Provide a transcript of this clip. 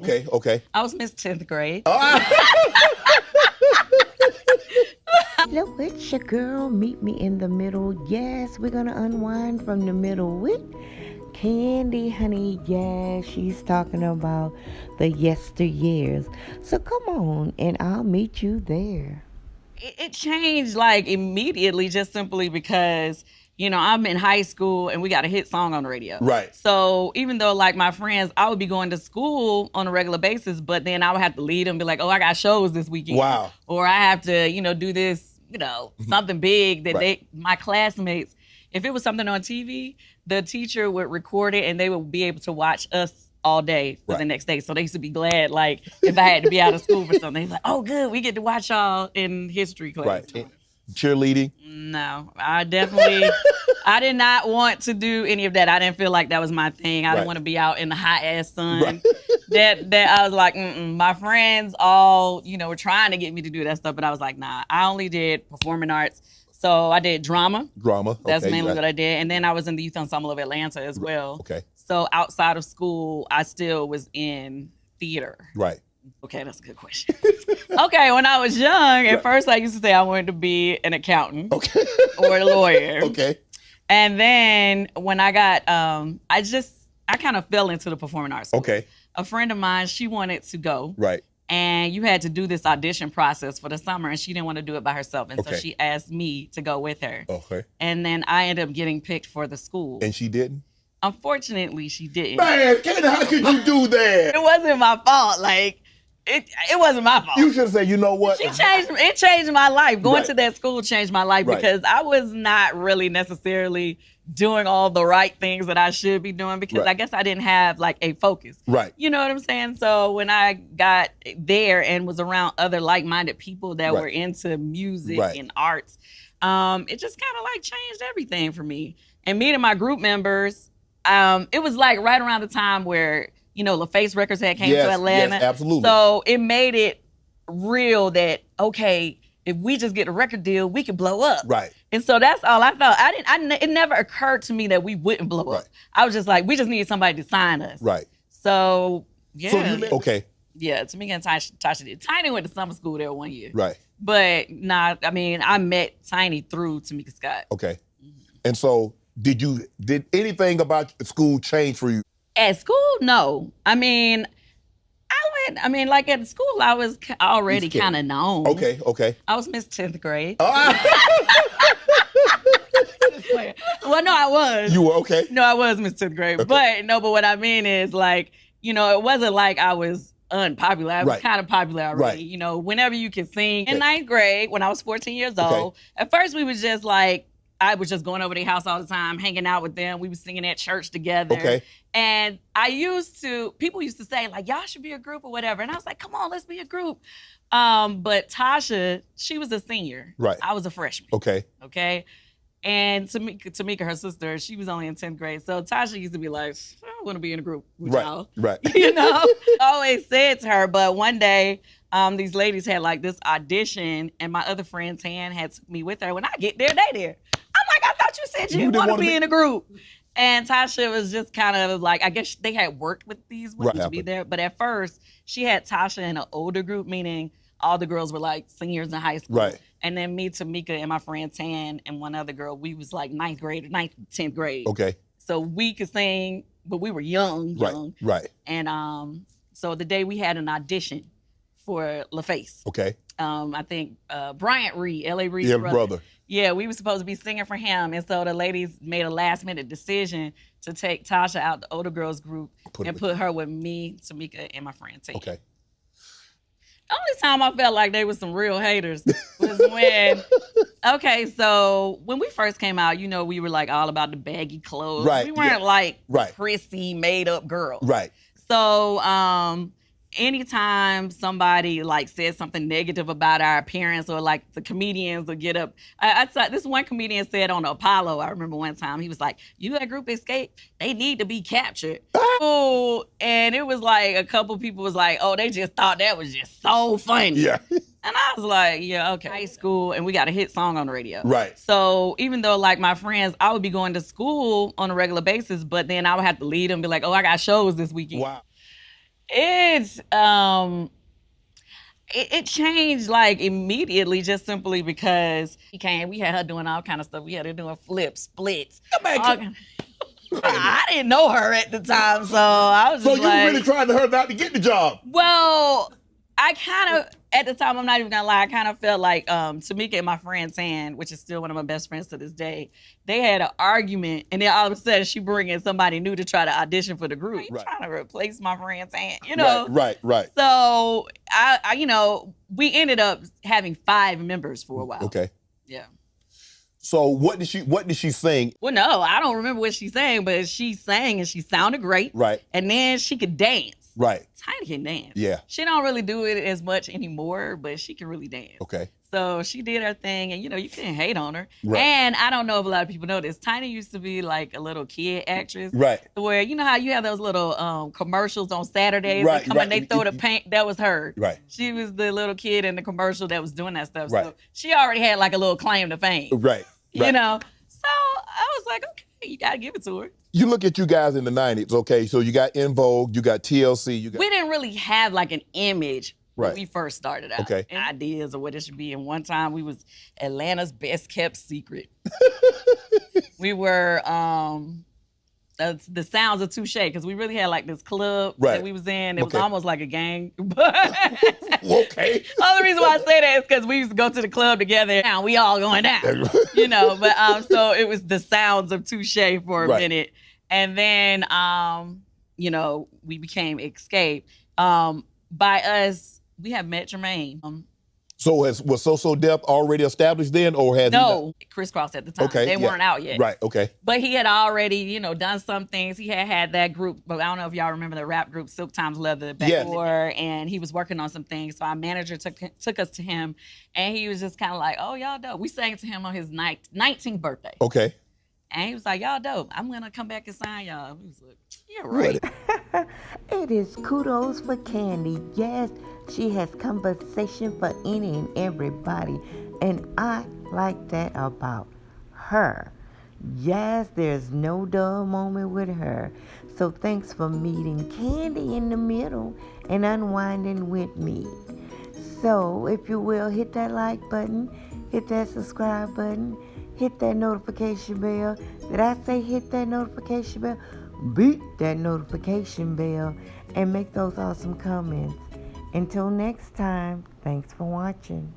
Okay, okay. I was Miss 10th grade. Look, with your girl, meet me in the middle. Yes, we're gonna unwind from the middle with Candy, honey. Yes, she's talking about the yesteryears. So come on, and I'll meet you there. It changed like immediately just simply because I'm in high school and we got a hit song on the radio. Right. So even though like my friends, I would be going to school on a regular basis, but then I would have to lead them, be like, oh, I got shows this weekend. Wow. Or I have to, do this, something big that Right. my classmates, if it was something on TV, the teacher would record it and they would be able to watch us all day for the Right. next day. So they used to be glad, like, if I had to be out of school for something, they're like, oh, good, we get to watch y'all in history class. Right. Cheerleading. No, I did not want to do any of that. I didn't feel like that was my thing. I Right. didn't want to be out in the hot ass sun. Right. That I was like, my friends all, were trying to get me to do that stuff, but I was like, nah, I only did performing arts. So I did drama. Drama. That's okay, mainly what I did. And then I was in the Youth Ensemble of Atlanta as well. Okay. So outside of school, I still was in theater. Right. Okay, that's a good question. Okay, when I was young, at Right. first I used to say I wanted to be an accountant Okay. or a lawyer. Okay. And then when I got, I kind of fell into the performing arts school. Okay. A friend of mine, she wanted to go. Right. And you had to do this audition process for the summer, and she didn't want to do it by herself. And Okay. so she asked me to go with her. Okay. And then I ended up getting picked for the school. And she didn't? Unfortunately, she didn't. Man, Candy, how could you do that? It wasn't my fault. Like, it wasn't my fault. You should have said, you know what? It changed my life. Going Right. to that school changed my life Right. because I was not really necessarily doing all the right things that I should be doing because Right. I guess I didn't have like a focus. Right. You know what I'm saying? So when I got there and was around other like-minded people that Right. were into music Right. and arts, it just kind of like changed everything for me. And meeting my group members, it was like right around the time where, LaFace Records had came Yes, to Atlanta. yes, absolutely. So it made it real that, okay, if we just get a record deal, we could blow up. Right. And so that's all I felt. It never occurred to me that we wouldn't blow Right. up. I was just like, we just need somebody to sign us. Right. So, yeah. So you okay. Yeah, Tamika and Tasha did. Tiny went to summer school there one year. Right. But I met Tiny through Tamika Scott. Okay. And so did anything about school change for you? At school, no. Like at school, I was already You scared. kind of known. Okay. Okay. I was Miss 10th grade. Oh. Well, no, I was. You were okay. No, I was Miss 10th grade. Okay. But what I mean is like, it wasn't like I was unpopular. I was Right. kind of popular already. Right. Whenever you can sing. Okay. In ninth grade, when I was 14 years old, at first we was just like, I was just going over their house all the time, hanging out with them. We was singing at church together. Okay. And people used to say, like, y'all should be a group or whatever. And I was like, come on, let's be a group. But Tasha, she was a senior. Right. I was a freshman. Okay. Okay. And Tamika, her sister, she was only in 10th grade. So Tasha used to be like, I don't want to be in a group with Right. y'all. Right. I always said to her, but one day, these ladies had like this audition, and my other friend's hand had took me with her. When I get there, they there. I'm like, I thought you said you You didn't didn't want to wanna be be- in a group. And Tasha was just kind of like, I guess they had worked with these women Right. to be there. But at first, she had Tasha in an older group, meaning all the girls were like seniors in high school. Right. And then me, Tamika, and my friend Tan, and one other girl, we was like 10th grade. Okay. So we could sing, but we were young. Right. And so the day we had an audition for LaFace. Okay. I think Bryant Reed, L.A. Reed's Yeah, brother. brother. Yeah, we were supposed to be singing for him. And so the ladies made a last minute decision to take Tasha out the older girls group and put her with me, Tamika, and my friend Tan. Okay. The only time I felt like they were some real haters was when, so when we first came out, we were like all about the baggy clothes. Right, We weren't yeah. like Right. prissy, made up girls. Right. So anytime somebody like said something negative about our appearance, or like the comedians would get up. I saw this one comedian said on Apollo, I remember one time, he was like, you at Group Escape, they need to be captured. Oh, and it was like a couple people was like, oh, they just thought that was just so funny. Yeah. And I was like, yeah, okay. High school, and we got a hit song on the radio. Right. So even though like my friends, I would be going to school on a regular basis, but then I would have to lead them, be like, oh, I got shows this weekend. Wow. It changed like immediately just simply because he came. We had her doing all kind of stuff. We had her doing flips, splits. man, all kind- I didn't know her at the time, so I was So just you were like, really trying to her not to get the job. well, I kind of, at the time, I'm not even gonna lie, I kind of felt like Tamika and my friend Tan, which is still one of my best friends to this day, they had an argument, and then all of a sudden she bring in somebody new to try to audition for the group. You Right. trying to replace my friend Tan, you know? Right. So I we ended up having 5 members for a while. Okay. Yeah. So what did she sing? Well, no, I don't remember what she sang, but she sang and she sounded great. Right. And then she could dance. Right. Tiny can dance. Yeah. She don't really do it as much anymore, but she can really dance. Okay. So she did her thing, and you couldn't hate on her. Right. And I don't know if a lot of people know this. Tiny used to be like a little kid actress. Right. Where you know how you have those little commercials on Saturdays Right, that come and right. they throw the paint. That was her. Right. She was the little kid in the commercial that was doing that stuff. Right. So she already had like a little claim to fame. Right. You know. So I was like, okay, you gotta give it to her. You look at you guys in the 90s, okay? So you got En Vogue, you got TLC, you got... We didn't really have like an image when Right. we first started out. Okay. And ideas of what it should be. And one time we was Atlanta's best kept secret. We were the Sounds of Touche, because we really had like this club Right. that we was in. It was Okay. almost like a gang. But Okay. only reason why I say that is because we used to go to the club together. Now we all going down, But so it was the Sounds of Touche for a Right. minute, and then we became Escape. By us, we have met Jermaine. So was So Def already established then, or has No, Crisscross at the time. Okay, They yeah. weren't out he yet. not? Right. Okay. But he had already, done some things. He had that group, but I don't know if y'all remember the rap group Silk Times Leather back Yes. before, and he was working on some things. So our manager took us to him, and he was just kind of like, "Oh, y'all dope." We sang to him on his 19th birthday, Okay. and he was like, "Y'all dope. I'm gonna come back and sign y'all." We was like, "Yeah, right." It is kudos for Candy. Yes, she has conversation for any and everybody. And I like that about her. Yes, there's no dull moment with her. So thanks for meeting Candy in the middle and unwinding with me. So if you will, hit that like button, hit that subscribe button, hit that notification bell. Did I say hit that notification bell? Beat that notification bell and make those awesome comments. Until next time, thanks for watching.